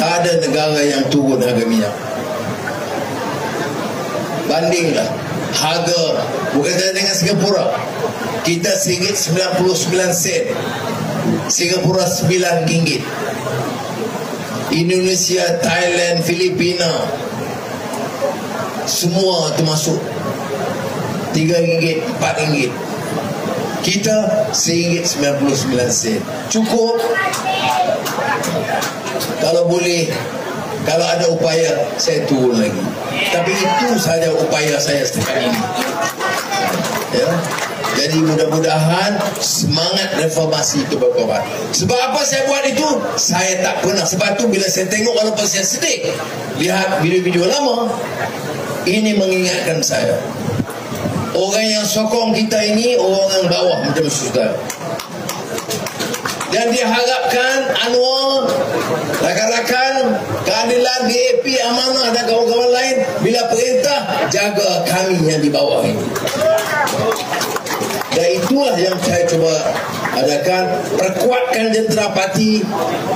Tak ada negara yang turun harga minyak. Bandinglah harga, bukan saja dengan Singapura. Kita RM1.99, Singapura RM9, Indonesia, Thailand, Filipina, semua termasuk RM3, RM4. Kita RM1.99. Cukup? Kalau boleh, kalau ada upaya, saya turun lagi. Tapi itu saja upaya saya setakat ini. Ya. Jadi mudah-mudahan semangat reformasi itu berkuat. Sebab apa saya buat itu? Saya tak pernah. Sebab itu bila saya tengok, walaupun saya sedih lihat video-video lama, ini mengingatkan saya, orang yang sokong kita ini orang yang bawah macam saudara. Dan diharapkan Anwar, rakan-rakan keadilan, DAP, Amanah dan kawan-kawan lain, bila perintah, jaga kami yang di bawah ini. Dan itulah yang saya cuba adakan. Perkuatkan jentera parti,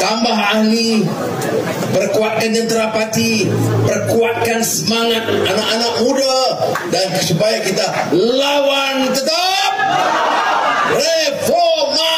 tambah ahli, perkuatkan jentera parti, perkuatkan semangat anak-anak muda, dan supaya kita lawan tetap reformasi.